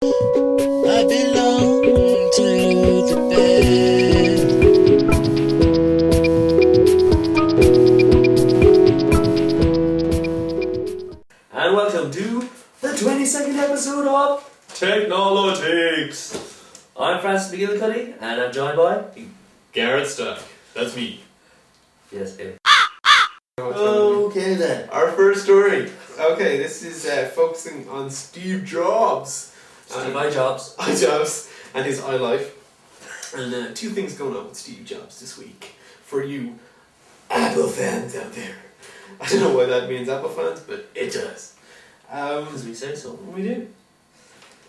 I belong to the band. And welcome to the 22nd episode of Technolotics. I'm Francis McGillicuddy, and I'm joined by Gareth Stuck. That's me. yes, Dave. Okay then. Our first story. Okay, this is focusing on Steve Jobs. Steve iJobs. iJobs and his iLife. And two things going on with Steve Jobs this week for you Apple fans out there. I don't know why that means Apple fans, but it does. Because we say so. We do.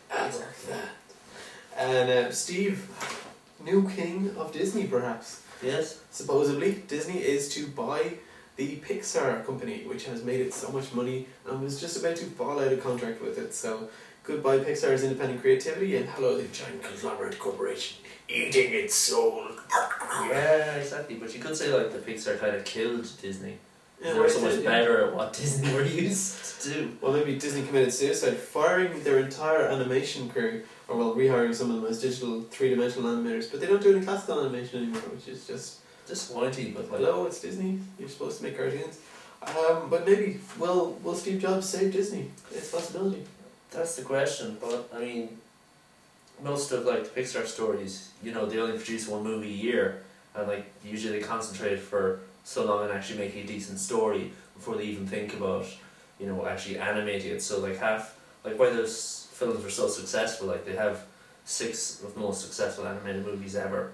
Apple fan. And Steve, new king of Disney perhaps. Yes. Supposedly, Disney is to buy the Pixar company, which has made it so much money and was just about to fall out of contract with it. So, goodbye Pixar's independent creativity, and hello the giant conglomerate corporation eating its soul. Yeah, exactly. But you could say like the Pixar kind of killed Disney. Yeah, They were so right, much yeah. better at what Disney were used to do. Well, maybe Disney committed suicide, firing their entire animation crew, or well, rehiring some of them as digital three-dimensional animators. But they don't do any classical animation anymore, which is just Disappointing, but like hello, it's Disney. You're supposed to make cartoons. But maybe will Steve Jobs save Disney? It's a possibility. that's the question. But I mean, most of like the Pixar stories, you know, they only produce one movie a year, and like usually they concentrate for so long on actually making a decent story before they even think about, you know, actually animating it. So like why those films were so successful, like they have 6 of the most successful animated movies ever,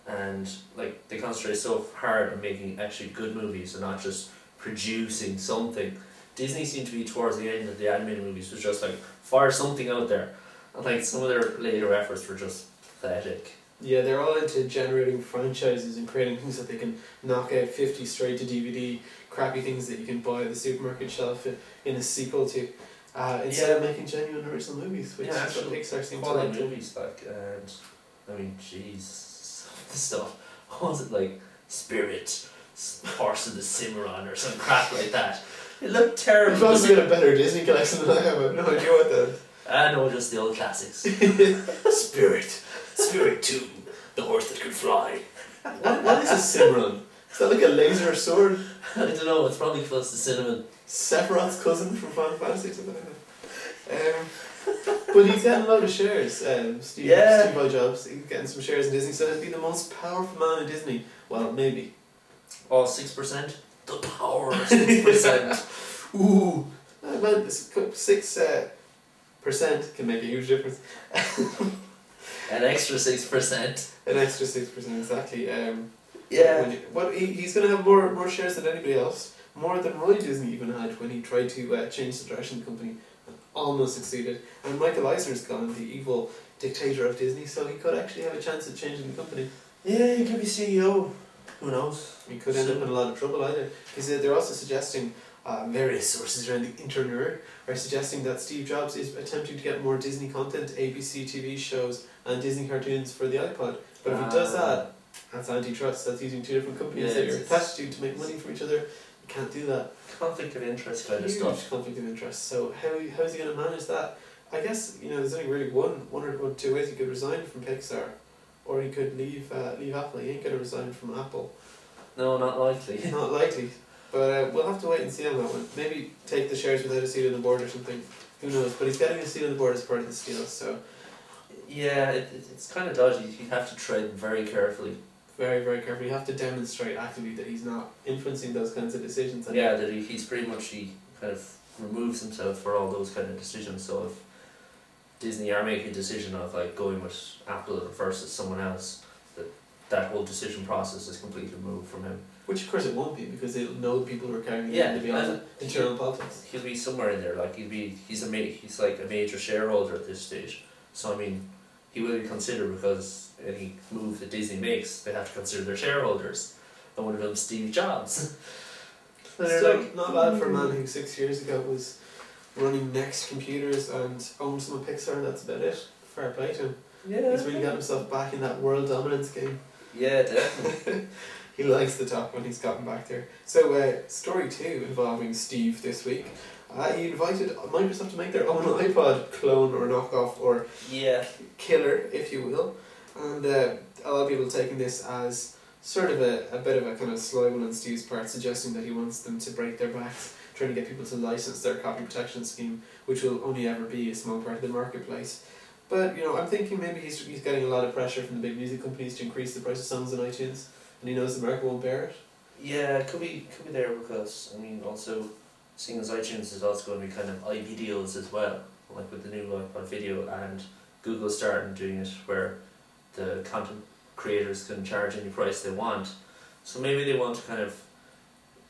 and like they concentrate so hard on making actually good movies and not just producing something. Disney seemed to be towards the end of the animated movies was just like fire something out there, and like some of their later efforts were just pathetic. Yeah, they're all into generating franchises and creating things that they can knock out 50 straight to DVD, crappy things that you can buy at the supermarket shelf in a sequel to, instead of making genuine original movies, which is what Pixar seems to quality like to. movies, like, and I mean, jeez, some of the stuff. What was it like? Spirit, Horse of the Cimarron, or some crap like that. It looked terrible. You've also got a better Disney collection than I have. I have no idea what that is. I know, just the old classics. Spirit 2, the horse that could fly. What is a Cimarron? Is that like a laser sword? I don't know, it's probably close to cinnamon. Sephiroth's cousin from Final Fantasy, something like that. But he's getting a lot of shares, Steve iJobs. He's getting some shares in Disney, so he'll be the most powerful man in Disney. Well, maybe. Oh, 6%? The power of 6%. Ooh. Well, 6% can make a huge difference. An extra 6%. An extra 6%, exactly. Yeah. He's going to have more shares than anybody else. More than Roy Disney even had when he tried to change the direction of the company. Almost succeeded. And Michael Eisner's gone, the evil dictator of Disney, so he could actually have a chance at changing the company. Yeah, he could be CEO. Who knows? He could end up in a lot of trouble either. Because they're also suggesting, various sources around the internet are suggesting that Steve Jobs is attempting to get more Disney content, ABC TV shows and Disney cartoons for the iPod. But if he does that, that's antitrust. That's using 2 different companies that you're attached to make money from each other. You can't do that. Conflict of interest kind of Huge stuff. conflict of interest. So how is he going to manage that? I guess there's only really one or 2 ways. He could resign from Pixar, or he could leave Apple. He ain't going to resign from Apple. No, not likely. Not likely. But we'll have to wait and see on that one. Maybe take the shares without a seat on the board or something. Who knows? But he's getting a seat on the board as part of this deal. So Yeah, it's kind of dodgy. You have to tread very carefully. very, very carefully. You have to demonstrate actively that he's not influencing those kinds of decisions. Yeah, that he's pretty much, he kind of removes himself for all those kind of decisions. So if Disney are making a decision of like going with Apple versus someone else, that whole decision process is completely removed from him. Which of course it won't be, because they'll know people who are carrying Yeah, to be on internal politics. He'll be somewhere in there. Like he's like a major shareholder at this stage. So I mean, he will be considered, because any move that Disney makes, they have to consider their shareholders. And one of them, Steve Jobs. Still, not bad for a man who 6 years ago was running Next Computers and owned some of Pixar. That's about it. Fair play to him. Yeah. He's really got himself back in that world dominance game. Yeah, definitely. He likes the top when he's gotten back there. So, story 2 involving Steve this week. He invited Microsoft to make their own iPod clone or knockoff or killer, if you will. And a lot of people taking this as sort of a bit of a kind of sly one on Steve's part, suggesting that he wants them to break their backs, trying to get people to license their copy protection scheme, which will only ever be a small part of the marketplace. But, you know, I'm thinking maybe he's getting a lot of pressure from the big music companies to increase the price of songs on iTunes, and he knows the market won't bear it. Yeah, it could be there because, I mean, also, seeing as iTunes is also going to be kind of IP deals as well, like with the new iPod video, and Google starting doing it where the content creators can charge any price they want. So maybe they want to kind of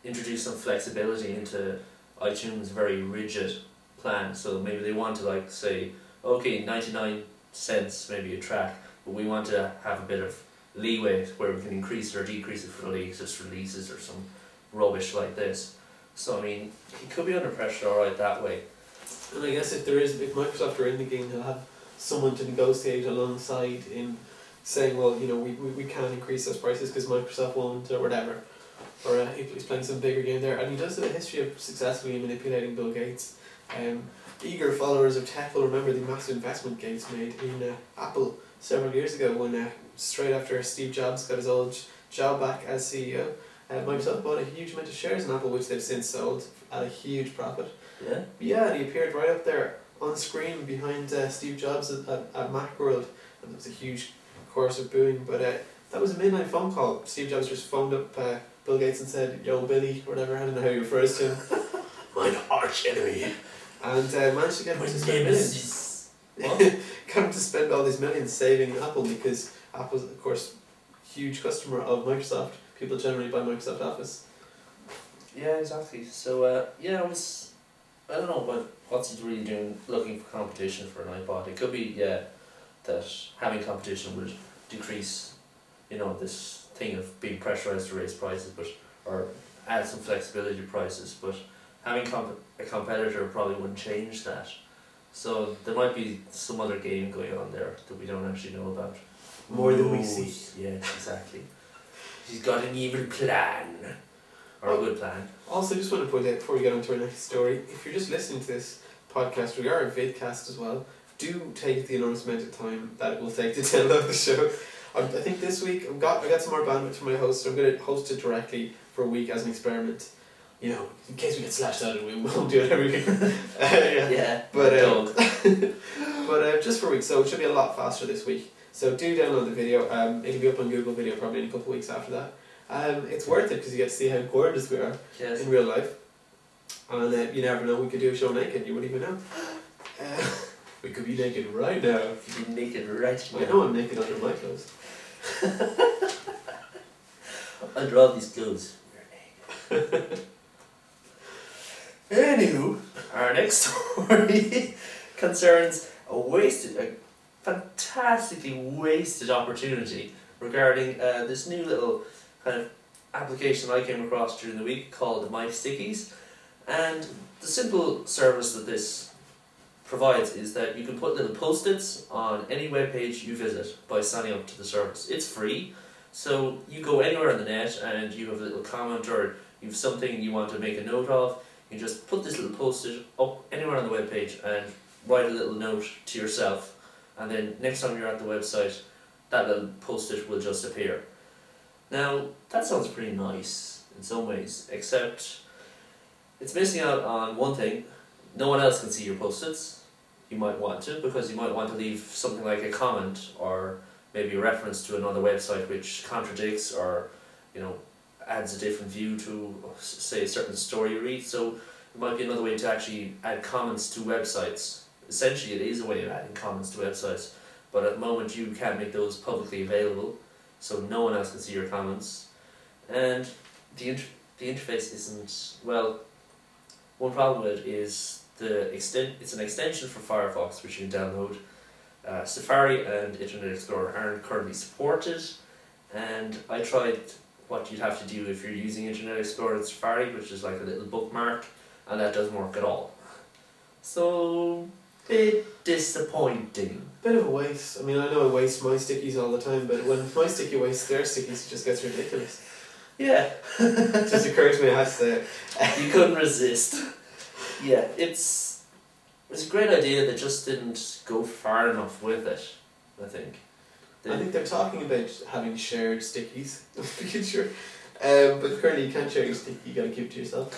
introduce some flexibility into iTunes' very rigid plan. So maybe they want to, like, say, okay, 99 cents maybe a track, but we want to have a bit of leeway where we can increase it or decrease it for the latest releases or some rubbish like this. So I mean, he could be under pressure alright that way. And I guess if Microsoft are in the game, they'll have someone to negotiate alongside in saying, well, you know, we can't increase those prices because Microsoft won't, or whatever. Or he's playing some bigger game there. And he does have a history of successfully manipulating Bill Gates. Eager followers of tech will remember the massive investment Gates made in Apple several years ago when straight after Steve Jobs got his old job back as CEO, Microsoft bought a huge amount of shares in Apple, which they've since sold at a huge profit. Yeah? Yeah, and he appeared right up there on screen behind Steve Jobs at Macworld, and there was a huge chorus of booing, but that was a midnight phone call. Steve Jobs just phoned up Bill Gates and said, "Yo, Billy," or whatever, I don't know how he refers to him. Mine arch enemy. And managed to get him to spend millions. Got him to spend all these millions saving Apple, because Apple's, of course, huge customer of Microsoft. People generally buy Microsoft Office. Yeah, exactly. So, I don't know, but what's he really doing looking for competition for an iPod? It could be, that having competition would decrease, you know, this thing of being pressurized to raise prices, or add some flexibility to prices, but having a competitor probably wouldn't change that. So there might be some other game going on there that we don't actually know about. More than we see. Yeah, exactly. He's got an evil plan. Or a good plan. Also, just want to point out before we get on to our next story, if you're just listening to this podcast, we are a vidcast as well. Do take the enormous amount of time that it will take to download the show. I think this week I got some more bandwidth from my host, so I'm going to host it directly for a week as an experiment. You know, in case we get slashed out, we won't do it every week. Yeah, but just for a week, so it should be a lot faster this week. So do download the video. It'll be up on Google Video probably in a couple of weeks after that. It's worth it because you get to see how gorgeous we are in real life. And you never know, we could do a show naked, you wouldn't even know. We could be naked right now. You could be naked right now. I know I'm naked under my clothes. Under all these clothes, we're naked. Anywho, our next story concerns a fantastically wasted opportunity regarding this new little kind of application I came across during the week called My Stickies. And the simple service that this provides is that you can put little post-its on any web page you visit by signing up to the service. It's free, so you go anywhere on the net and you have a little comment or you have something you want to make a note of, you just put this little post-it up anywhere on the web page and write a little note to yourself, and then next time you're at the website, that little post-it will just appear. Now, that sounds pretty nice in some ways, except it's missing out on one thing. No one else can see your post-its. You might want to, because you might want to leave something like a comment or maybe a reference to another website which contradicts or, you know, adds a different view to, say, a certain story you read. So it might be another way to actually add comments to websites. Essentially, it is a way of adding comments to websites, but at the moment you can't make those publicly available, so no one else can see your comments. And the interface isn't, well, one problem with it is it's an extension for Firefox which you can download. Safari and Internet Explorer aren't currently supported, and I tried what you'd have to do if you're using Internet Explorer and Safari, which is like a little bookmark, and that doesn't work at all. So, bit disappointing. Bit of a waste. I mean, I know I waste my stickies all the time, but when my sticky wastes their stickies, it just gets ridiculous. Yeah. It just occurred to me I had to say it. You couldn't resist. Yeah, it's a great idea. They just didn't go far enough with it, I think. I think they're talking about having shared stickies in the future. But currently you can't share your sticky, you gotta keep it to yourself.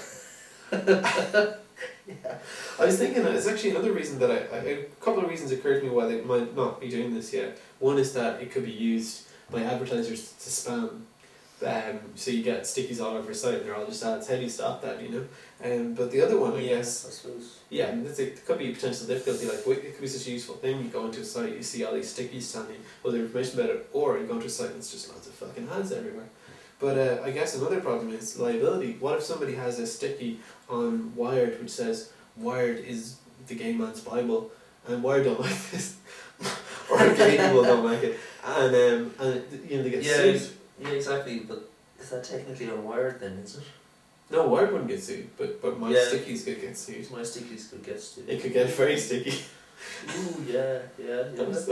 Yeah. I was thinking it's actually another reason that a couple of reasons occurred to me why they might not be doing this yet. One is that it could be used by advertisers to spam. So you get stickies all over your site and they're all just ads. How do you stop that, you know? But the other one, I guess, I suppose. yeah, and there could be a potential difficulty. Like, it could be such a useful thing. You go into a site, you see all these stickies telling you all the information about it, or you go into a site and it's just lots of fucking ads everywhere. But I guess another problem is liability. What if somebody has a sticky on Wired which says Wired is the gay man's Bible, and Wired don't like this, or gay people don't like it, and you know, they get sued. Yeah, exactly. But is that technically on Wired then? Is it? No, Wired wouldn't get sued, but my stickies could get sued. My stickies could get sued. It could get very sticky. Ooh, yeah. That's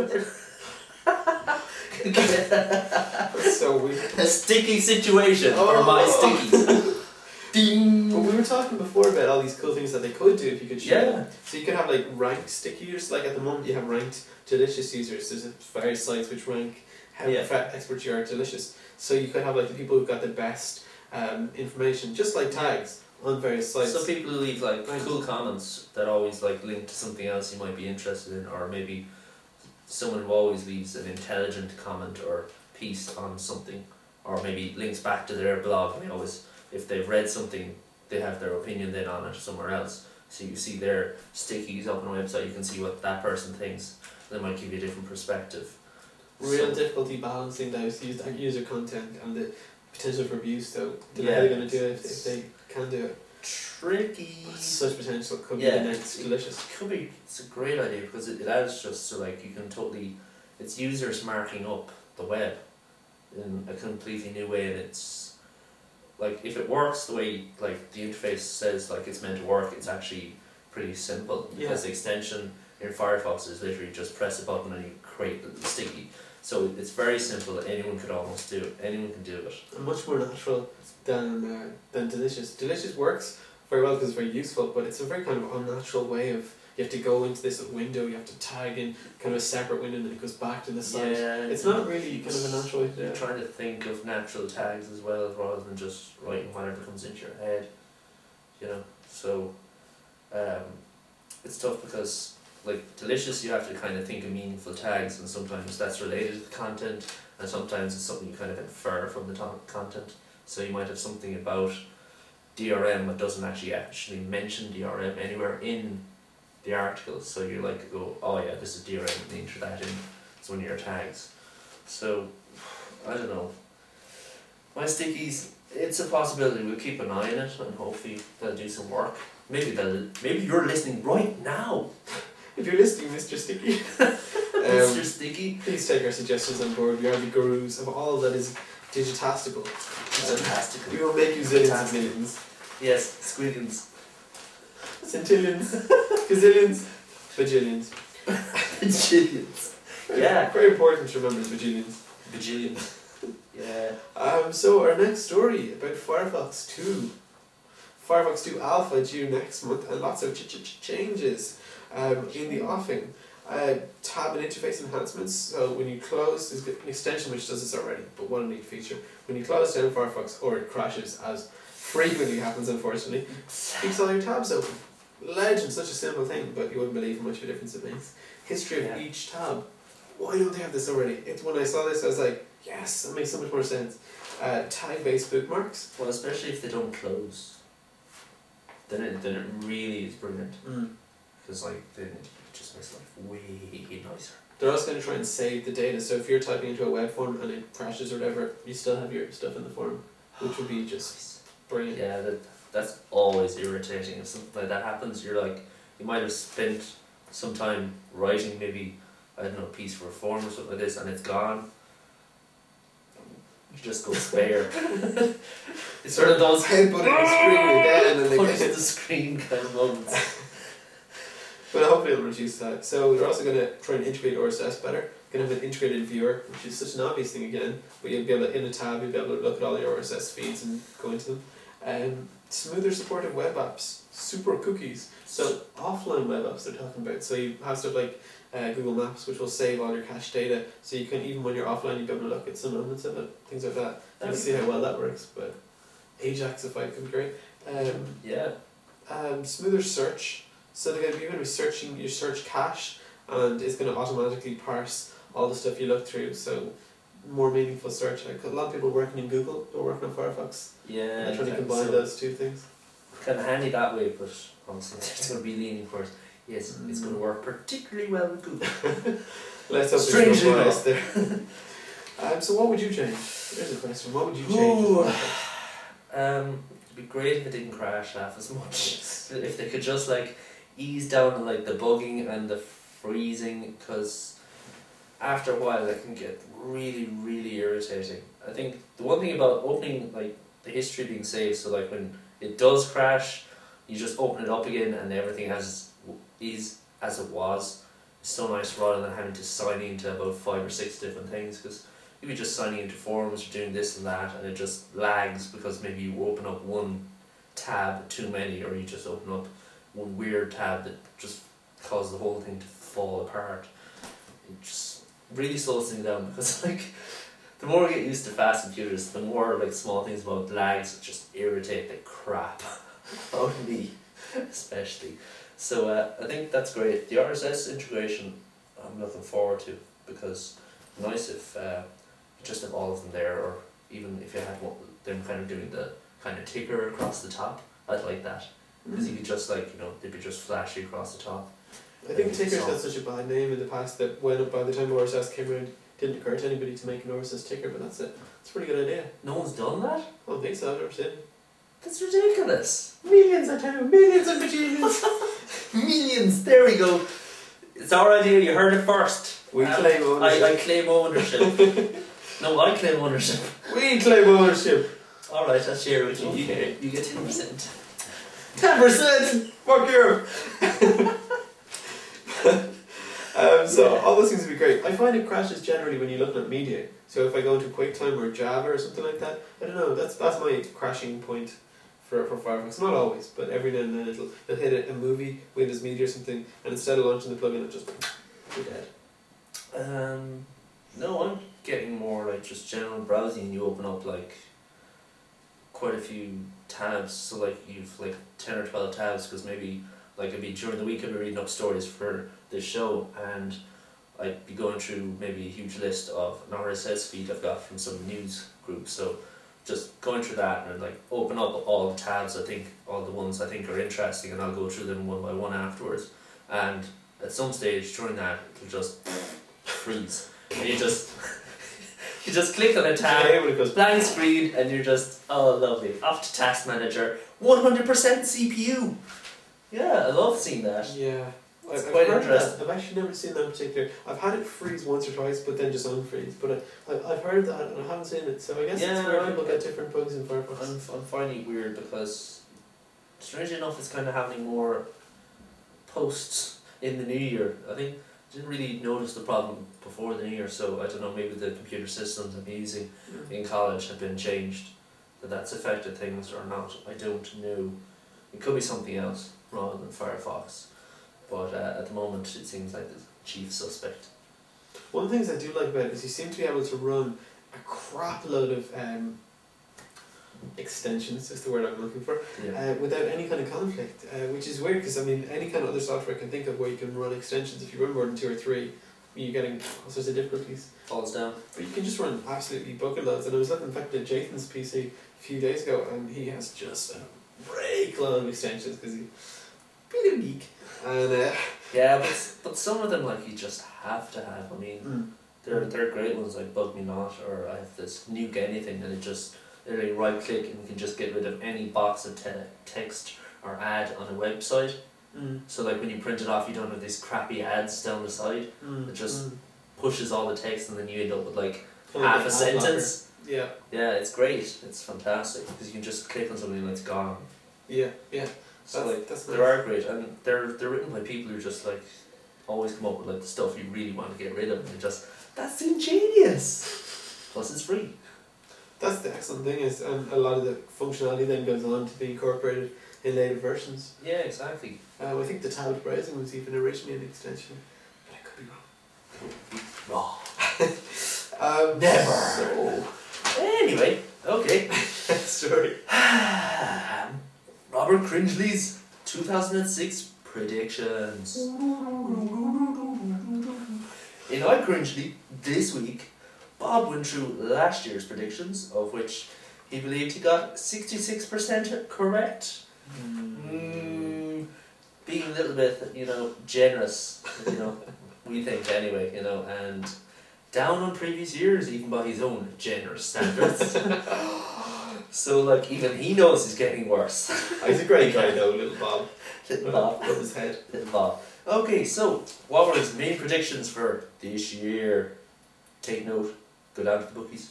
so weird. A sticky situation for my stickies. Ding. But we were talking before about all these cool things that they could do if you could share them. Yeah. So you could have like ranked stickies. Like at the moment you have ranked delicious users. There's various sites which rank how expert you are at delicious. So you could have like the people who've got the best information, just like tags on various sites. So people who leave like cool comments that always like link to something else you might be interested in, or maybe someone who always leaves an intelligent comment or piece on something, or maybe links back to their blog, and they always, if they've read something, they have their opinion then on it somewhere else. So you see their stickies up on a website, you can see what that person thinks. They might give you a different perspective. Real difficulty balancing those user content and the potential for abuse, though. Don't know how they're going to do it if they can do it. Tricky. Such potential could be the next delicious. Could be. It's a great idea because it adds just to like you can totally. It's users marking up the web in a completely new way, and it's like if it works the way like the interface says like it's meant to work, it's actually pretty simple because the extension in Firefox is literally just press a button and you create the sticky. So it's very simple. Anyone could almost do it. Anyone can do it. And much more natural than delicious. Delicious works very well because it's very useful, but it's a very kind of unnatural way of you have to go into this window, you have to tag in kind of a separate window, and then it goes back to the site. Yeah, it's not really kind of a natural way to do You're it. trying to think of natural tags as well, rather than just writing whatever comes into your head. You know, so it's tough because. Like delicious, you have to kind of think of meaningful tags, and sometimes that's related to the content, and sometimes it's something you kind of infer from the content. So you might have something about DRM that doesn't actually mention DRM anywhere in the article. So you like go, oh yeah, this is DRM, and you enter that in. It's one of your tags. So I don't know. My stickies, it's a possibility. We'll keep an eye on it, and hopefully they'll do some work. Maybe you're listening right now. If you're listening, Mr. Sticky, Mr. Sticky, please take our suggestions on board. We are the gurus of all that is digitastical. Fantastical. We will make you zillions of millions. Yes, squillions. Centillions. Gazillions. Bajillions. Bajillions. Yeah. Very important to remember bajillions. Bajillions. Yeah. So our next story about Firefox 2. Firefox 2 Alpha due next month, and lots of changes in the offing. Tab and interface enhancements. So when you close, there's an extension which does this already, but one neat feature. When you close down Firefox, or it crashes, as frequently happens unfortunately, keeps all your tabs open. Legend, such a simple thing, but you wouldn't believe how much of a difference it makes. History of each tab. Why don't they have this already? When I saw this, I was like, yes, that makes so much more sense. Tag-based bookmarks. Well, especially if they don't close. Then it really is brilliant. Because then it just makes life way nicer. They're also going to try and save the data, so if you're typing into a web form and it crashes or whatever, you still have your stuff in the form, which would be just brilliant. Yeah, that's always irritating. If something like that happens, you're like, you might have spent some time writing maybe, I don't know, a piece for a form or something like this, and it's gone. You just go spare. It's sort of those headbutting the screen again and punch again. the screen kind of moments. But hopefully it'll reduce that. So they're also going to try and integrate RSS better. Going to have an integrated viewer, which is such an obvious thing again, but you'll be able to, in a tab, you'll be able to look at all your RSS feeds and go into them. Smoother support of web apps. Super cookies. So offline web apps they're talking about. So you have stuff like Google Maps, which will save all your cache data. So you can, even when you're offline, you can be able to look at some elements of it, things like that. You can see how well that works. But Ajaxify could be great. Smoother search. So you're going to be searching your search cache, and it's going to automatically parse all the stuff you look through. So more meaningful search. A lot of people working in Google are working on Firefox. Yeah, they're trying to combine those two things. Kind of handy that way, but honestly, it's going to be leaning for it. Yes, it's going to work particularly well with Google. Let's hope there's no bias there. So what would you change? Here's a question. What would you change? It'd be great if it didn't crash half as much. If they could just like ease down on like the bugging and the freezing, because after a while it can get really, really irritating. I think the one thing about opening, like the history being saved, so like when it does crash, you just open it up again and everything is as it was. It's so nice rather than having to sign into about 5 or 6 different things, because you'd be just signing into forums or doing this and that, and it just lags because maybe you open up one tab too many, or you just open up one weird tab that just causes the whole thing to fall apart. It just really slows things down, because like the more we get used to fast computers, the more like small things about lags just irritate the crap out of me, especially. So I think that's great. The RSS integration I'm looking forward to, because it's nice if you just have all of them there, or even if you had them kind of doing the kind of ticker across the top. I'd like that, because you could just like, they'd be just flashy across the top. I think tickers had such a bad name in the past that by the time RSS came around, it didn't occur to anybody to make an RSS ticker, but that's it. It's a pretty good idea. No one's done that? I don't think so, I've never seen it. That's ridiculous. Millions, I tell you, millions of bajillions. Millions, there we go. It's our idea, you heard it first. We claim ownership. I claim ownership. No, I claim ownership. We claim ownership. Alright, I'll share with you. Okay. You get 10%. 10%! Fuck you! So all those things would be great. I find it crashes generally when you're looking at media. So if I go into QuickTime or Java or something like that, I don't know, that's my crashing point for Firefox. Not always, but every now and then it'll hit a movie, Windows Media or something, and instead of launching the plugin, it just you're dead. No, I'm getting more like just general browsing, and you open up like quite a few tabs. So like you've like 10 or 12 tabs, because maybe like during the week I'd be reading up stories for this show, and I'd be going through maybe a huge list of an RSS feed I've got from some news groups. So just going through that and like open up all the tabs, all the ones I think are interesting, and I'll go through them one by one afterwards. And at some stage during that, it'll just freeze, and you just click on a tab, blank screen, and you're just, oh lovely, off to Task Manager, 100% CPU. Yeah, I love seeing that. Yeah. It's I've quite heard interesting. that. I've actually never seen that in particular. I've had it freeze once or twice, but then just unfreeze. But I've heard that and I haven't seen it, so I guess it's where people get different bugs in Firefox. I'm finding it weird, because strangely enough it's kind of happening more posts in the new year. I think I didn't really notice the problem before the new year, so I don't know, maybe the computer systems I'm using in college have been changed, that's affected things or not. I don't know. It could be something else rather than Firefox. But at the moment, it seems like the chief suspect. One of the things I do like about it is you seem to be able to run a crap load of extensions, is the word I'm looking for, without any kind of conflict, which is weird, because I mean, any kind of other software I can think of where you can run extensions, if you run more than 2 or 3, you're getting all sorts of difficulties. Falls down. But you can just run absolutely bucket loads, and I was looking in fact at Jathan's PC a few days ago, and he has just a break load of extensions, because he's pretty weak. And yeah, but some of them like you just have to have. I mean, they're great ones like Bug Me Not, or I have this Nuke Anything, and it just literally right click and you can just get rid of any box of text or ad on a website. So like when you print it off, you don't have these crappy ads down the side. It just pushes all the text, and then you end up with like half a sentence. Yeah, it's great. It's fantastic, because you can just click on something and it's gone. Yeah. So that's they nice. are great, and they're written by people who just like always come up with like the stuff you really want to get rid of, and that's ingenious. Plus it's free. That's the excellent thing, is a lot of the functionality then goes on to be incorporated in later versions. Yeah, exactly. I think the tablet browsing was even originally an extension, but I could be wrong. Wrong. Never. So, Anyway, okay. story. Robert Cringley's 2006 predictions. In iCringely this week, Bob went through last year's predictions, of which he believed he got 66% correct. Being a little bit, generous, we think anyway, and down on previous years, even by his own generous standards. So, even he knows he's getting worse. He's a great guy though, little Bob. Little Bob. Love his head. Little Bob. Okay, so, what were his main predictions for this year? Take note, go down to the bookies.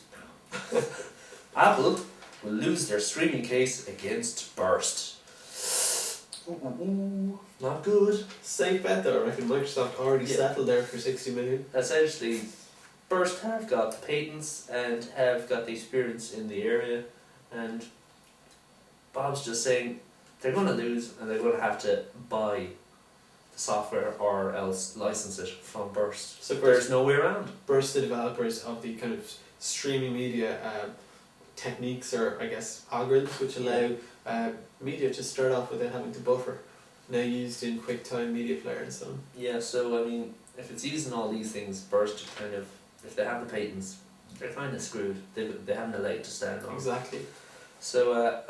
Apple will lose their streaming case against Burst. Not good. Safe bet though, I reckon Microsoft already settled there for 60 million. Essentially, Burst have got the patents and have got the experience in the area, and Bob's just saying they're going to lose and they're going to have to buy the software or else license it from Burst. So There's no way around. Burst, the developers of the kind of streaming media techniques or I guess algorithms which allow media to start off without having to buffer, now used in QuickTime Media Player and so on. Yeah, so if it's using all these things, Burst if they have the patents, they're kind of screwed. They haven't a leg to stand on. Exactly. So,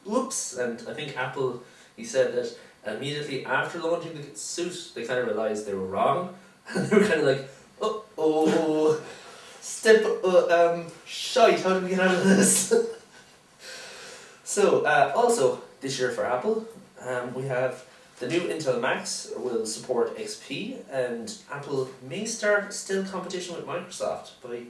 whoops, and I think Apple, he said that immediately after launching the suit, they kind of realised they were wrong, and they were kind of like, shite, how do we get out of this? So, also, this year for Apple, we have the new Intel Macs will support XP, and Apple may start still competition with Microsoft by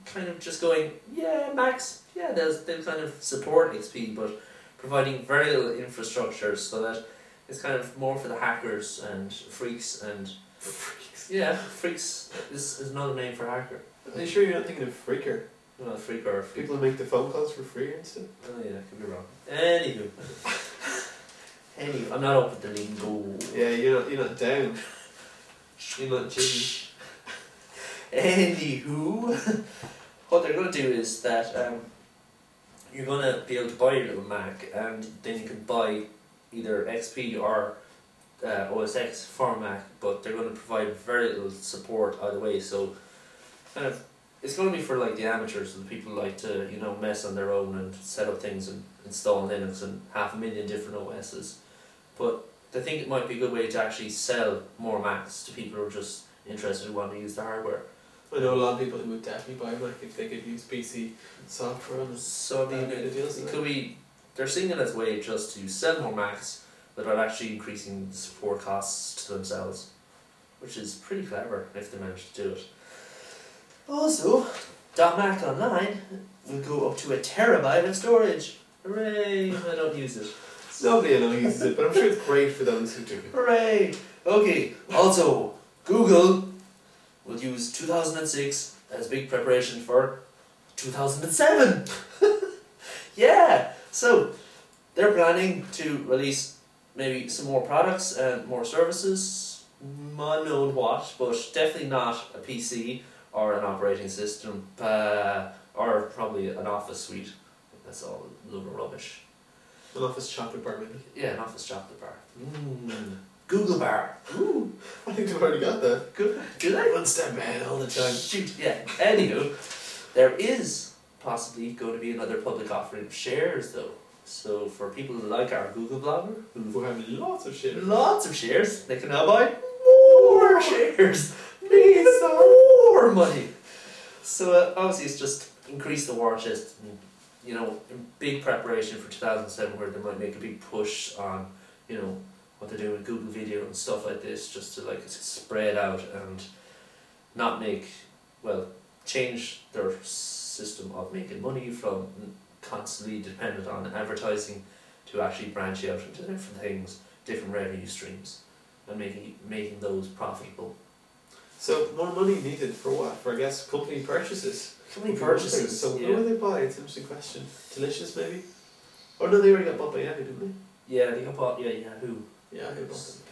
kind of just going, yeah, Macs, yeah, they'll kind of support XP, but providing very little infrastructure so that it's kind of more for the hackers and freaks and... Freaks? Yeah, freaks is another name for hacker. Are you sure you're not thinking of Freaker? No, freaker or freak. People who make the phone calls for free and stuff? Oh yeah, could be wrong. Anywho. I'm not up with the lingo. Yeah, you're not down. You're not Jimmy. Anywho, what they're going to do is that you're going to be able to buy your little Mac, and then you can buy either XP or OS X for Mac, but they're going to provide very little support either way. So, it's going to be for the amateurs, the people who like to mess on their own and set up things and install Linux and 500,000 different OSs. But they think it might be a good way to actually sell more Macs to people who are just interested who want to use the hardware. I know a lot of people who would definitely buy a Mac if they could use PC software on it. So it could be, they're seeing it as a way just to sell more Macs without actually increasing the support costs to themselves, which is pretty clever if they manage to do it. Also, .Mac Online will go up to 1 terabyte of storage. Hooray! I don't use it. Nobody I know uses it, but I'm sure it's great for those who do. Hooray! Okay, also, Google will use 2006 as big preparation for 2007. Yeah! So, they're planning to release maybe some more products and more services. Unknown what, but definitely not a PC or an operating system, or probably an office suite. That's all a load of rubbish. An office chocolate bar maybe. Yeah, an office chocolate bar. Google bar. Ooh. I think we've already got that. Good. Do they? One step ahead all the time. Shoot, yeah. Anywho, there is possibly going to be another public offering of shares though. So for people like our Google blogger, Who have lots of shares, they can now buy more shares. Need some more money. So obviously it's just increase the war chest and, in big preparation for 2007 where they might make a big push on, what they're doing with Google Video and stuff like this, just to spread out and not change their system of making money from constantly dependent on advertising to actually branch out into different things, different revenue streams, and making those profitable. So more money needed for what? For I guess company purchases. Company purchases. So yeah. who will they buy? It's an interesting question. Delicious maybe? Oh no, they already got bought by Yahoo, didn't Yeah, they got bought. Yeah, Yahoo. they? Yahoo bought them.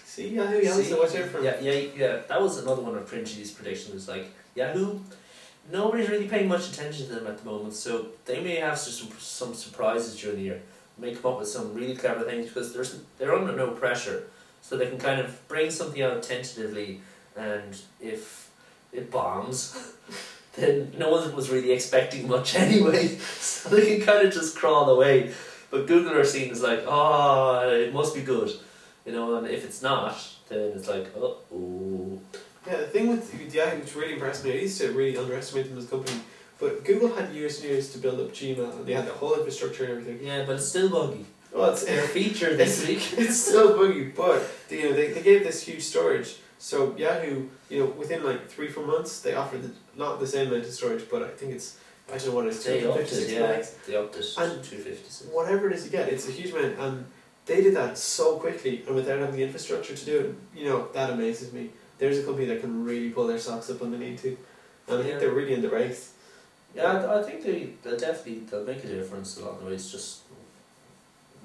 See, Yahoo, so watch out for them. Yeah. That was another one of Cringy's predictions. Like Yahoo, nobody's really paying much attention to them at the moment, so they may have some surprises during the year. May come up with some really clever things because they're under no pressure, so they can kind of bring something out tentatively, and if it bombs, then no one was really expecting much anyway, so they can kind of just crawl away. But Google are seen as like, oh, it must be good, you know, and if it's not, then it's like, oh. Yeah, the thing with Yahoo, which really impressed me, I used to really underestimate them as a company, but Google had years and years to build up Gmail, and they had the whole infrastructure and everything. Yeah, but it's still buggy. Well, it's Their feature this week. It's still buggy, but they gave this huge storage. So Yahoo, within like 3-4 months, they offered not the same amount of storage, but I think I don't know what it is, 256 megs. They upped it to And 256. whatever it is you get, it's a huge amount, and they did that so quickly and without having the infrastructure to do it. That amazes me. There's a company that can really pull their socks up when they need to, and I think they're really in the race. Yeah, I think they'll make a difference along the way. It's just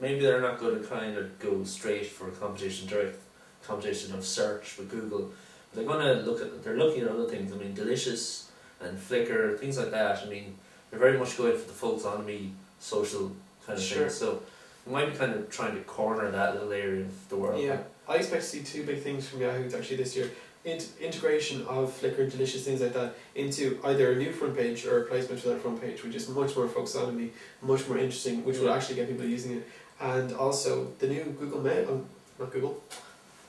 maybe they're not going to kind of go straight for direct competition of search with Google. They're going to they're looking at other things. I mean, Delicious and Flickr, things like that. I mean, they're very much going for the full autonomy social kind of thing. So we might be kind of trying to corner that little area of the world. Yeah, I expect to see 2 big things from Yahoo actually this year. Integration of Flickr and Delicious, things like that, into either a new front page or a replacement for that front page, which is much more focused on me, much more interesting, which will actually get people using it. And also the new Google Mail, not Google,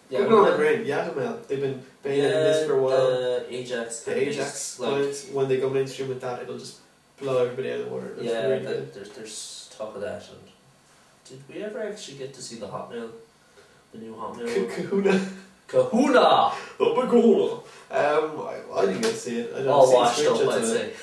Google on the brain, Yahoo Mail. They've been banging in this for a while. The Ajax clients, when they go mainstream with that, it'll just blow everybody out of the water. It's really good. There's talk of that. And did we ever actually get to see the Hotmail, the new Hotmail? Kahuna! âBugâ! I didn't get to see it. I don't all see washed up, screenshots I'd of say.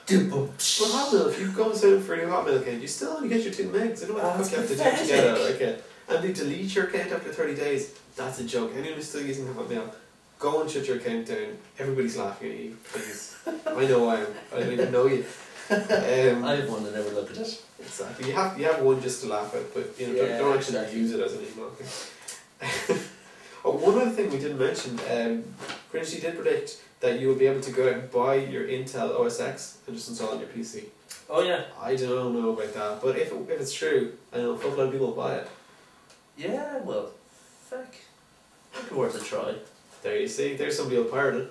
But Hotmail, if you go and sign up for a new Hotmail account, you still only get your 2 megs. I don't know what the fuck you have to do to get it. And they delete your account after 30 days. That's a joke. Anyone who's still using Hotmail, go and shut your account down. Everybody's laughing at you, please. I know I am. I don't even know you. I have one that never looked at it. Exactly. You have one just to laugh at, but don't actually use it as an email account. One other thing we didn't mention, Cringy did predict that you would be able to go out and buy your Intel OS X and just install it on your PC. Oh yeah. I don't know about that, but if it's true, I know a couple of people will buy it. Yeah, well, fuck. It'd be worth a try. There you see, there's somebody who'll pirate it.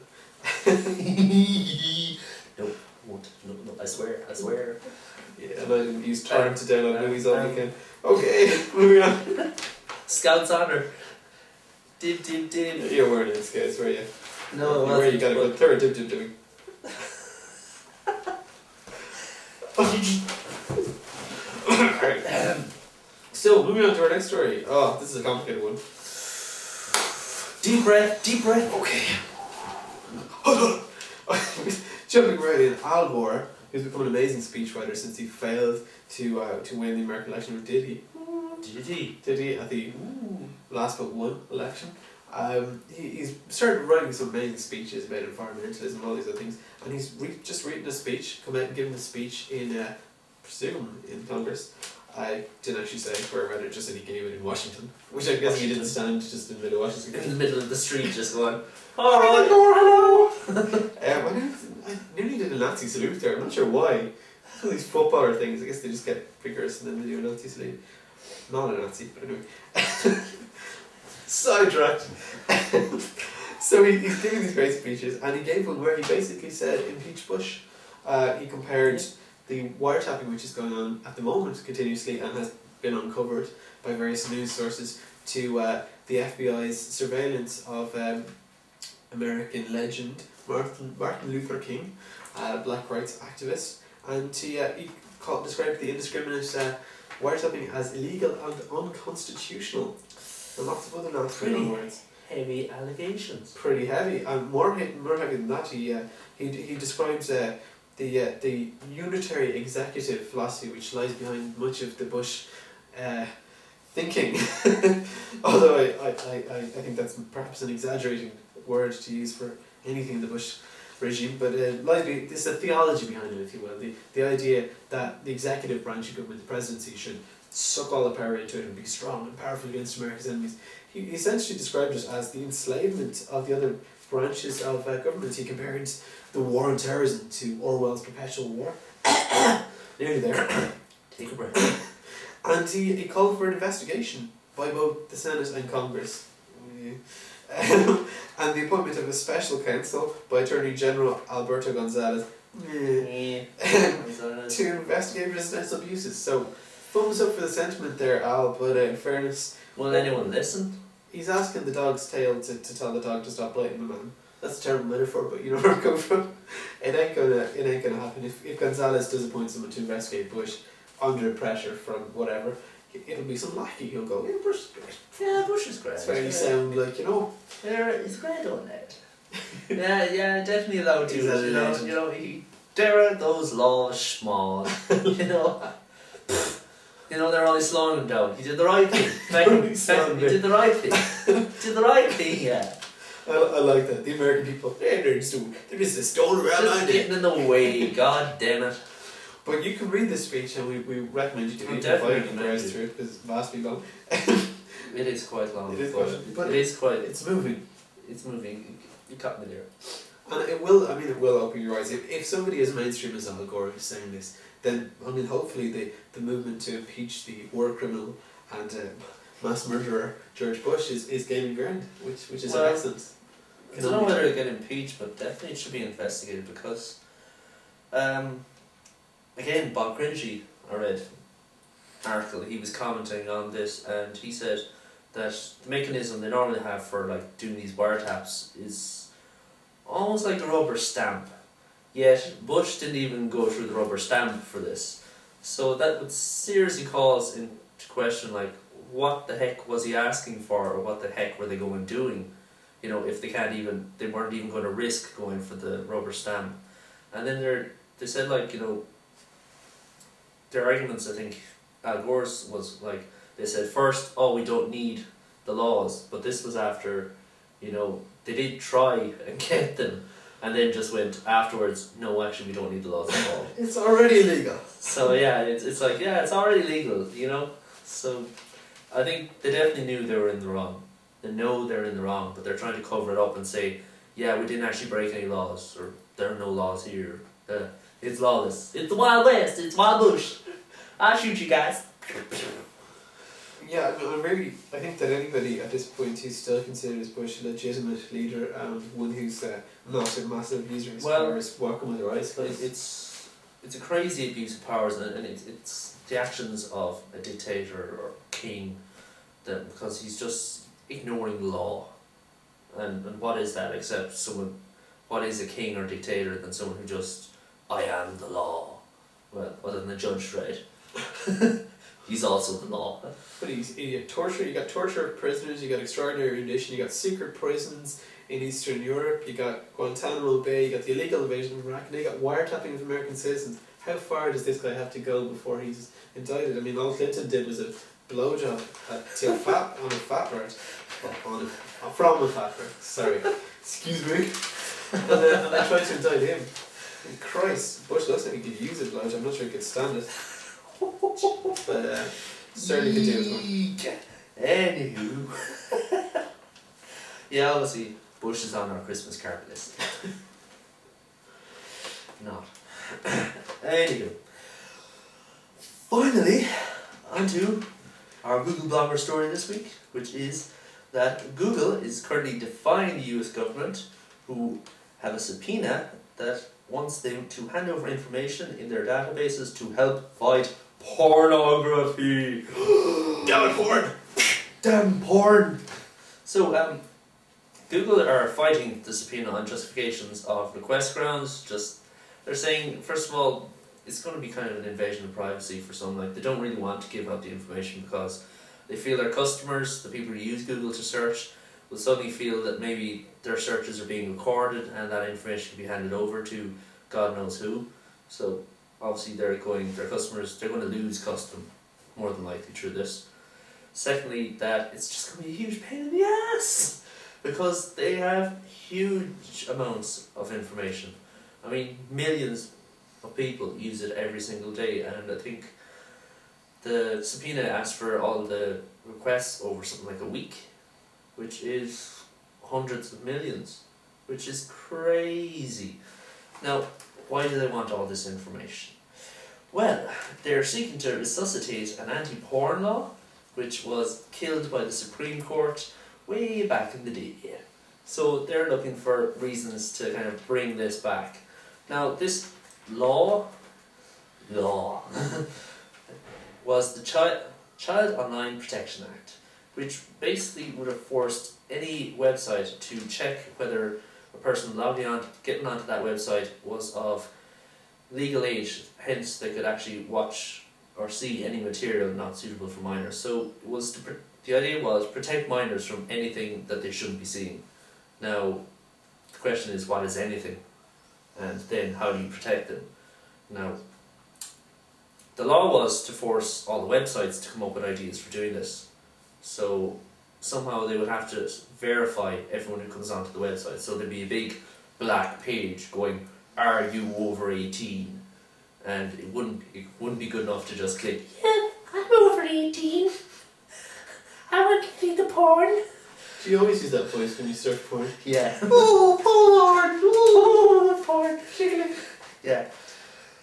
No, won't. No, I swear. Yeah, and I didn't use torrent to download movies all weekend. Okay, moving on. Scout's honor. Dib. You weren't in Scouts, were you? No, where you got a good third dib. Alright. So, moving on to our next story. Oh, this is a complicated one. Deep breath. Okay. Hold on. Jumping right in, Gore, who's become an amazing speechwriter since he failed to win the American election, or did he? Did he at the last but one election? He's started writing some amazing speeches about environmentalism and all these other things, and he's just written a speech, come out and given a speech in, presume, in Congress. I didn't actually say where, rather just that he gave it in Washington, which I guess he didn't stand just in the middle of Washington. In the middle of the street, just going, alright, hello! I nearly did a Nazi salute there, I'm not sure why. Some of these footballer things, I guess they just get figures and then they do a Nazi salute. Not a Nazi, but anyway. Sidetracked. So he's giving these great speeches, and he gave one where he basically said impeach Bush. He compared the wiretapping which is going on at the moment continuously and has been uncovered by various news sources to the FBI's surveillance of American legend Martin Luther King, black rights activist, and he described the indiscriminate wiretapping as illegal and unconstitutional. And lots of other nasty words. Heavy allegations. Pretty heavy, and more heavy than that. He describes the unitary executive philosophy which lies behind much of the Bush thinking. Although I think that's perhaps an exaggerating word to use for anything the Bush regime, but likely this is the theology behind it, if you will. The idea that the executive branch of government, the presidency, should suck all the power into it and be strong and powerful against America's enemies. He essentially described it as the enslavement of the other branches of government. He compared the war on terrorism to Orwell's Perpetual War. Nearly there. Take a breath. And he called for an investigation by both the Senate and Congress. And the appointment of a special counsel by Attorney General Alberto Gonzalez to investigate presidential abuses. So, thumbs up for the sentiment there, Al, but in fairness... Will anyone listen? He's asking the dog's tail to tell the dog to stop biting the man. That's a terrible metaphor, but you know where I'm coming from. It ain't gonna happen. If Gonzalez does appoint someone to investigate Bush under pressure from whatever, it'll be some lackey who'll go, yeah, Bush is great. Yeah, Bush is great. It's very sound like, you know. Yeah, he's great on that. yeah, definitely allowed to. There are those laws small. They're only slowing him down. He did the right thing. He did the right thing. Did the right thing, yeah. I like that. The American people, they're just a stone around. Just getting in the way, god damn it. But you can read this speech, and we recommend you to read it and browse through it, because it's vastly long. It is quite long. It is but it is quite... It's moving. It's moving. You caught me there. And it will open your eyes. If somebody as mainstream as Al Gore is saying this, then, hopefully the movement to impeach the war criminal and mass murderer George Bush is gaining ground, which is excellent. I don't know whether to get impeached, but definitely it should be investigated because, again, Bob Cringy, I read an article, he was commenting on this, and he said that the mechanism they normally have for doing these wiretaps is almost like a rubber stamp. Yet Bush didn't even go through the rubber stamp for this, so that would seriously cause into question what the heck was he asking for, or what the heck were they going doing? If they weren't even going to risk going for the rubber stamp. And then they said their arguments, I think Al Gore's was they said first, we don't need the laws, but this was after, they did try and get them, and then just went afterwards, no, actually we don't need the laws at all. It's already illegal. So yeah, it's already legal, So I think they definitely knew they were in the wrong. They know they're in the wrong, but they're trying to cover it up and say, yeah, we didn't actually break any laws, or there are no laws here. It's lawless. It's the Wild West. It's Wild Bush. I'll shoot you guys. Yeah, I think that anybody at this point who still considers Bush a legitimate leader and one who's not a massive user of his powers, welcome with their eyes closed. It's a crazy abuse of powers, and it's the actions of a dictator or king, because he's just ignoring the law. And what is that except what is a king or dictator than someone who just, I am the law. Well, other than the Judge Dredd. He's also the law. But you got torture of prisoners, you got extraordinary rendition, you got secret prisons in Eastern Europe, you got Guantanamo Bay, you got the illegal invasion of Iraq, and you got wiretapping of American citizens. How far does this guy have to go before he's indicted? All Clinton did was a blowjob from a fat bird. Sorry, excuse me. And they tried to indict him. And Christ, Bush looks like he could use a blowjob. I'm not sure he could stand it, but certainly could do it. Anywho, yeah, obviously Bush is on our Christmas card list. Not. Anywho, finally, onto our Googleblogger story this week, which is that Google is currently defying the US government, who have a subpoena that wants them to hand over information in their databases to help fight pornography. Damn it, porn! Damn porn! So, Google are fighting the subpoena on justifications of request grounds. They're saying, first of all, it's going to be kind of an invasion of privacy for some. They don't really want to give out the information because they feel their customers, the people who use Google to search, will suddenly feel that maybe their searches are being recorded and that information can be handed over to God knows who. So obviously their customers, they're going to lose custom more than likely through this. Secondly, that it's just going to be a huge pain in the ass because they have huge amounts of information. I mean, millions of people use it every single day, and I think the subpoena asked for all the requests over something like a week, which is hundreds of millions, which is crazy. Now, why do they want all this information? Well, they're seeking to resuscitate an anti-porn law, which was killed by the Supreme Court way back in the day. So they're looking for reasons to kind of bring this back. Now, this law was the Child Online Protection Act, which basically would have forced any website to check whether a person getting onto that website was of legal age, hence they could actually watch or see any material not suitable for minors. So it was the idea was protect minors from anything that they shouldn't be seeing. Now, the question is, what is anything? And then how do you protect them? Now, the law was to force all the websites to come up with ideas for doing this. So somehow they would have to verify everyone who comes onto the website. So there'd be a big black page going, "Are you over 18?" And it wouldn't be good enough to just click, "Yeah, I'm over 18. I want to see the porn." Do you always use that voice when you search porn? Yeah. Oh, porn! Oh, porn! Yeah.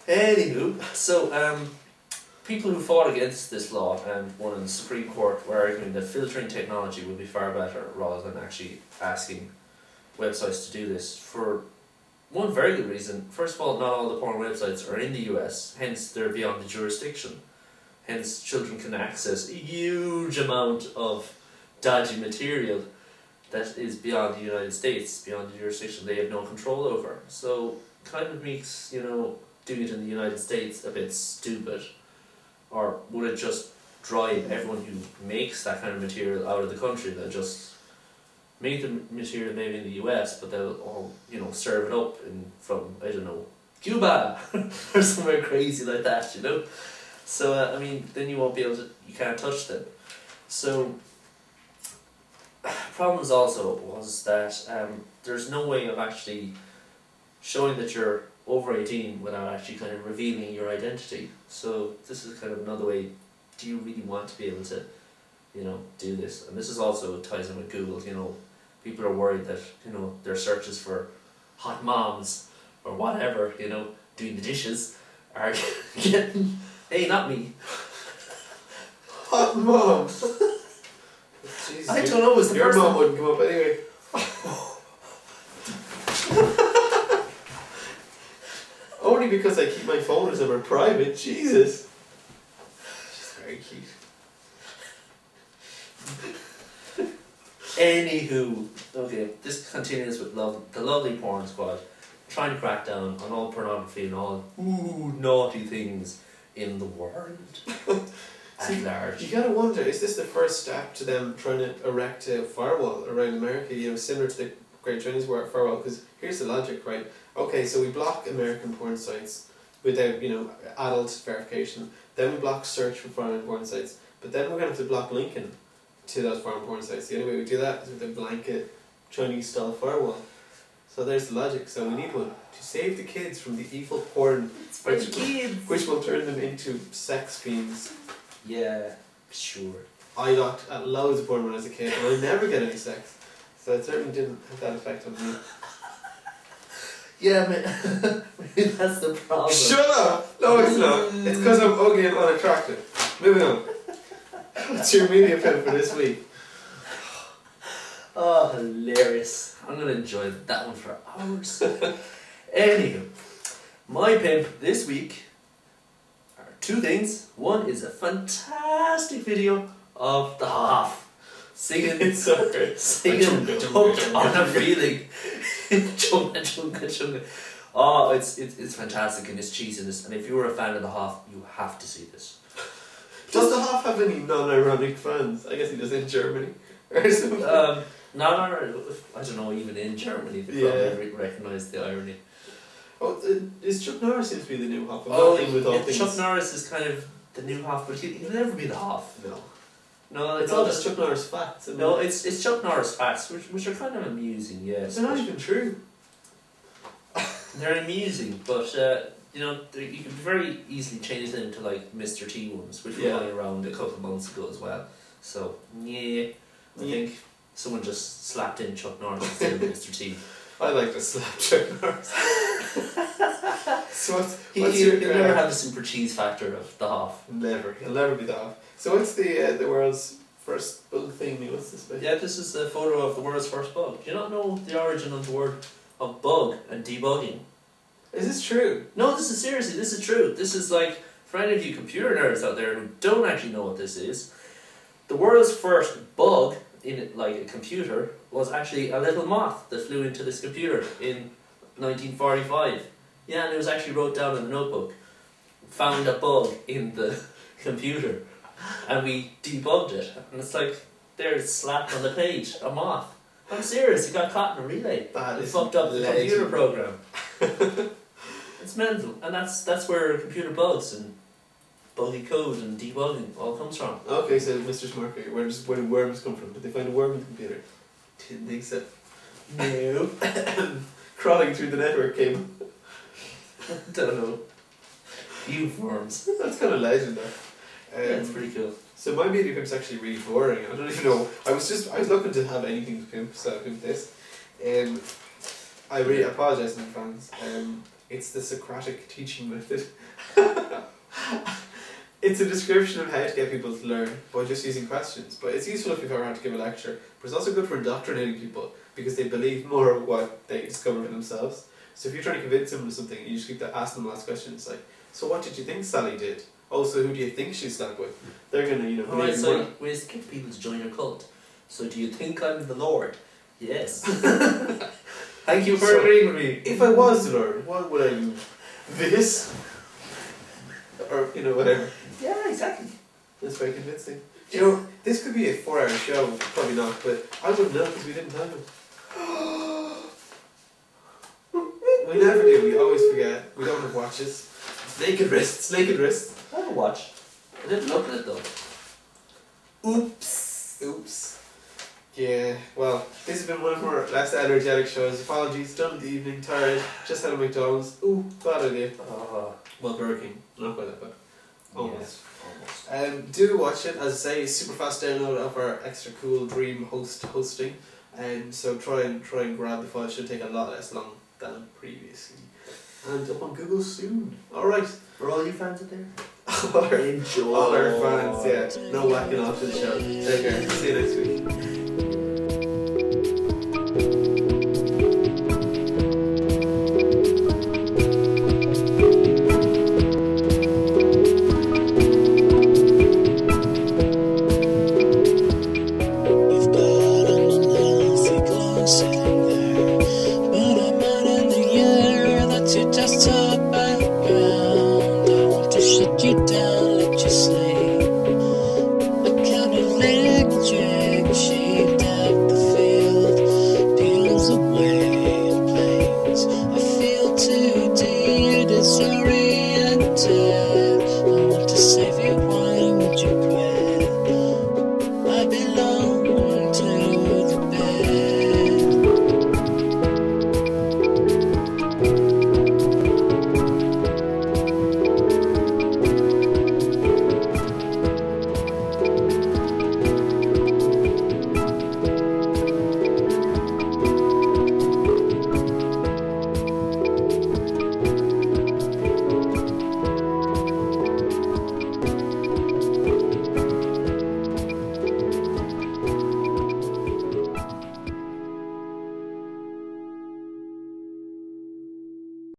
Anywho, so people who fought against this law and won in the Supreme Court were arguing that filtering technology would be far better rather than actually asking websites to do this for one very good reason. First of all, not all the porn websites are in the US, hence they're beyond the jurisdiction. Hence, children can access a huge amount of dodgy material that is beyond the United States, beyond the jurisdiction they have no control over. So, kind of makes, doing it in the United States a bit stupid. Or would it just drive everyone who makes that kind of material out of the country? They'll just make the material maybe in the US, but they'll all, serve it up from, I don't know, Cuba or somewhere crazy like that, So, then you won't be able to, you can't touch them. So, problems also was that there's no way of actually showing that you're over 18 without actually kind of revealing your identity. So this is kind of another way, do you really want to be able to, do this? And this is also ties in with Google, people are worried that, their searches for hot moms or whatever, doing the dishes are getting, hey, not me. Hot moms! Jeez, I don't know, was the your first mom one. wouldn't come up anyway. Only because I keep my phone as ever private, Jesus. She's very cute. Anywho, okay, this continues with the lovely porn squad trying to crack down on all pornography and all naughty things in the world. See, at large. you gotta wonder, is this the first step to them trying to erect a firewall around America, similar to the Great Chinese Firewall? Because here's the logic, right? Okay, so we block American porn sites without, adult verification. Then we block search for foreign porn sites. But then we're going to have to block linking to those foreign porn sites. The only way we do that is with a blanket Chinese-style firewall. So there's the logic. So we need one to save the kids from the evil porn, It's for the kids. which will turn them into sex fiends. Yeah, sure. I looked at loads of porn when I was a kid, and I never get any sex. So it certainly didn't have that effect on me. Yeah, man, that's the problem. Shut up! No, it's not. It's because I'm ugly and unattractive. Moving on. What's your media pin for this week? Oh, hilarious. I'm going to enjoy that one for hours. Anywho, my pimp this week are two things. One is a fantastic video of the Hoff singing Hooked on a Feeling. Chunga, chunga, chunga. Oh, it's fantastic in its cheesiness, and if you were a fan of the Hoff, you have to see this. Does the Hoff have any non-ironic fans? I guess he does in Germany or something. I don't know, even in Germany they probably recognise the irony. Oh, is Chuck Norris seems to be the new Hoff? Chuck Norris is kind of the new Hoff, but he'll never be the Hoff. No. No, It's all just Chuck Norris facts. No, it's Chuck Norris facts, which are kind of amusing, yes. They're not even true. They're amusing, but you know, you can very easily change them to like Mr. T ones, which were going around a couple of months ago as well. So I think someone just slapped in Chuck Norris instead of Mr. T. I like to slap Chuck Norris. So what's He'll never have the super cheese factor of the Hoff. Never. He'll never be the Hoff. So what's the world's first bug thing? What's this bit? Yeah, this is a photo of the world's first bug. Do you not know the origin of the word of bug and debugging? Is this true? No, this is true. This is like, for any of you computer nerds out there who don't actually know what this is, the world's first bug in like a computer was actually a little moth that flew into this computer in 1945. Yeah, and it was actually wrote down in a notebook. Found a bug in the computer, and we debugged it. And it's like, there it's slapped on the page, a moth. I'm serious, it got caught in a relay. It fucked up the computer program. It's mental, and that's where computer bugs and buggy code and debugging all comes from. Okay, so Mr. Smart Guy, where do worms come from? Did they find a worm in the computer? Didn't think so. No. Crawling through the network cable. Don't know. You worms. That's kind of legend though. Yeah, it's pretty cool. So my media pimp's actually really boring. I don't even know. I was looking to have anything to pimp, so I pimped this. I really apologise to my fans. It's the Socratic teaching method. It's a description of how to get people to learn by just using questions. But it's useful if you've ever had to give a lecture. But it's also good for indoctrinating people because they believe more of what they discover for themselves. So if you're trying to convince them of something, you just keep asking them last questions like, so what did you think Sally did? Also, who do you think she slept with? They're going to, Alright, so we get people to join your cult. So do you think I'm the Lord? Yes. Thank you for agreeing with me. If I was the Lord, what would I do? This? Or, whatever. Yeah, exactly. That's very convincing. This could be a 4-hour show, probably not, but I wouldn't know because we didn't time it. We never do, we always forget. We don't have watches. Naked wrists. I have a watch. I didn't look at it though. Oops. Yeah, well, this has been one of our less energetic shows. Apologies, done in the evening, tired, just had a McDonald's. Ooh, bad idea. Well, Burger King, not quite that bad. Almost. Almost. Do watch it, as I say, super fast download of our extra cool Dream hosting. So try and grab the file. It should take a lot less long than previously. And up on Google soon. Alright. For all you fans out there, Enjoy. All our fans, yeah. No whacking off to the show. Take care. See you next week.